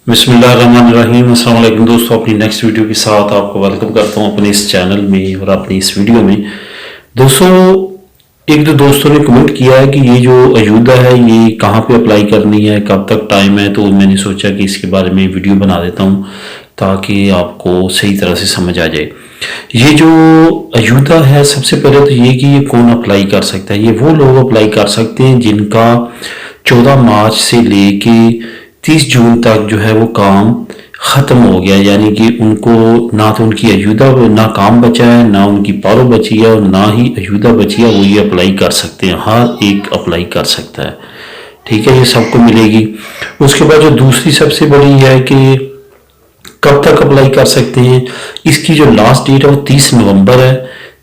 बिस्मिल्लाहिर्रहमानिर्रहीम। अस्सलाम वालेकुम दोस्तों, अपनी नेक्स्ट वीडियो के साथ आपको वेलकम करता हूं अपने इस चैनल में और अपनी इस वीडियो में। दोस्तों, एक दो दोस्तों ने कमेंट किया है कि ये जो अयूदा है ये कहाँ पे अप्लाई करनी है, कब तक टाइम है, तो मैंने सोचा कि इसके बारे में वीडियो बना देता हूँ ताकि आपको सही तरह से समझ आ जाए। ये जो अयूदा है, सबसे पहले तो ये कि ये कौन अप्लाई कर सकता है। ये वो लोग अप्लाई कर सकते हैं जिनका 14 मार्च से लेके 30 जून तक जो है वो काम ख़त्म हो गया, यानी कि उनको ना तो उनकी अयूदा ना काम बचा है, ना उनकी पारो बची है और ना ही अयूदा बची है। वो ये अप्लाई कर सकते हैं, हर एक अप्लाई कर सकता है। ठीक है, ये सबको मिलेगी। उसके बाद जो दूसरी सबसे बड़ी है कि कब तक अप्लाई कर सकते हैं। इसकी जो लास्ट डेट है वो 30 नवंबर है।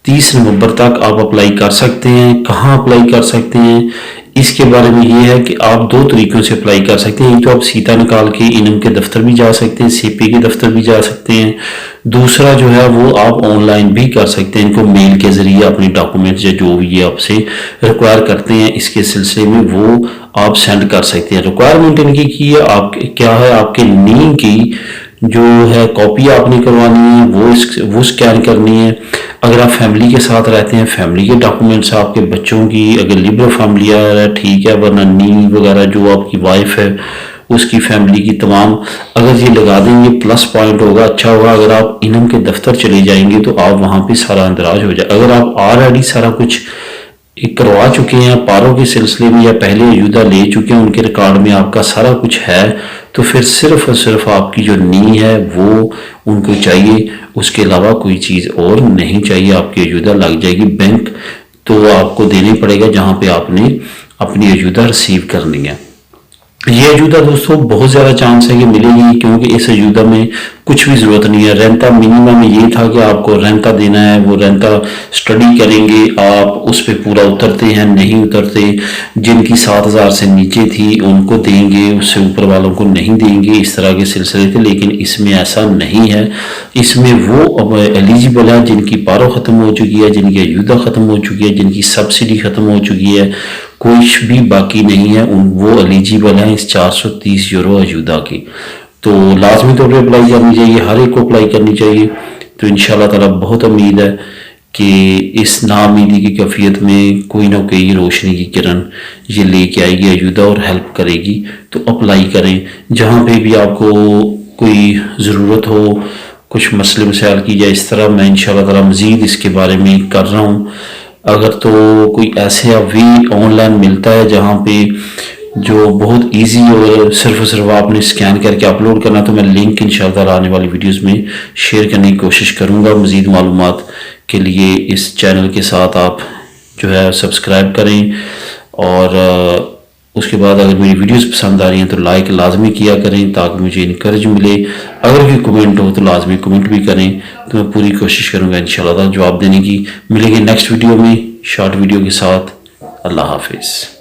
30 नवंबर तक आप अप्लाई कर सकते हैं। कहाँ अप्लाई कर सकते हैं, इसके बारे में ये है कि आप दो तरीकों से अप्लाई कर सकते हैं। एक तो आप सीधा निकाल के इनम के दफ्तर भी जा सकते हैं, सीपी के दफ्तर भी जा सकते हैं। दूसरा जो है वो आप ऑनलाइन भी कर सकते हैं, इनको मेल के जरिए अपने डॉक्यूमेंट्स या जो भी ये आपसे रिक्वायर करते हैं इसके सिलसिले में वो आप सेंड कर सकते हैं। रिक्वायरमेंट इनकी की है, आप क्या है, आपके नीम की जो है कॉपी आपने करवानी है, वो स्कैन करनी है। अगर आप फैमिली के साथ रहते हैं, फैमिली के डॉक्यूमेंट्स, आपके बच्चों की अगर लिबरल फैमिली है ठीक है, वरना नी वगैरह जो आपकी वाइफ है उसकी फैमिली की तमाम अगर ये लगा देंगे प्लस पॉइंट होगा, अच्छा होगा। अगर आप इनम के दफ्तर चले जाएंगे तो आप वहाँ पे सारा अंदराज हो जाए। अगर आप ऑलरेडी सारा कुछ करवा चुके हैं पारों के सिलसिले में या पहले अयूदा ले चुके हैं, उनके रिकॉर्ड में आपका सारा कुछ है, तो फिर सिर्फ और सिर्फ आपकी जो नी है वो उनको चाहिए, उसके अलावा कोई चीज़ और नहीं चाहिए। आपकी अयूदा लग जाएगी। बैंक तो आपको देना पड़ेगा जहाँ पे आपने अपनी अयूदा रिसीव करनी है। ये अयूदा दोस्तों बहुत ज़्यादा चांस है कि मिलेगी, क्योंकि इस अयूदा में कुछ भी ज़रूरत नहीं है। रेंटा मिनिमम ये था कि आपको रेंटा देना है, वो रेंटा स्टडी करेंगे आप, उस पर पूरा उतरते हैं नहीं उतरते। जिनकी 7,000 से नीचे थी उनको देंगे, उससे ऊपर वालों को नहीं देंगे, इस तरह के सिलसिले थे। लेकिन इसमें ऐसा नहीं है। इसमें वो अब एलिजिबल है जिनकी पारो ख़त्म हो चुकी है, जिनकी अयूदा ख़त्म हो चुकी है, जिनकी सब्सिडी ख़त्म हो चुकी है, कुछ भी बाकी नहीं है, वो एलिजिबल है इस 430 यूरो अयूदा की। तो लाजमी तौर पर अप्लाई करनी चाहिए, हर एक को अप्लाई करनी चाहिए। तो इंशाल्लाह ताला बहुत उम्मीद है कि इस नाउम्मीदी की कैफियत में कोई ना कोई रोशनी की किरण ये लेके आएगी अयूदा और हेल्प करेगी। तो अप्लाई करें। जहाँ पे भी आपको कोई ज़रूरत हो, कुछ मसले मसाइल की जाए, इस तरह मैं इंशाल्लाह ताला मज़ीद इसके बारे में कर रहा हूँ। अगर तो कोई ऐसे वे ऑनलाइन मिलता है जहाँ पे जो बहुत इजी और सिर्फ आपने स्कैन करके अपलोड करना, तो मैं लिंक इंशाल्लाह आने वाली वीडियोस में शेयर करने की कोशिश करूँगा। मज़ीद मालूमात के लिए इस चैनल के साथ आप जो है सब्सक्राइब करें और उसके बाद अगर मेरी वीडियोस पसंद आ रही हैं तो लाइक लाजमी किया करें ताकि मुझे इनकरेज मिले। अगर कोई कमेंट हो तो लाजमी कमेंट भी करें, तो मैं पूरी कोशिश करूँगा इंशाल्लाह जवाब देने की। मिलेंगे नेक्स्ट वीडियो में शॉर्ट वीडियो के साथ। अल्लाह हाफिज़।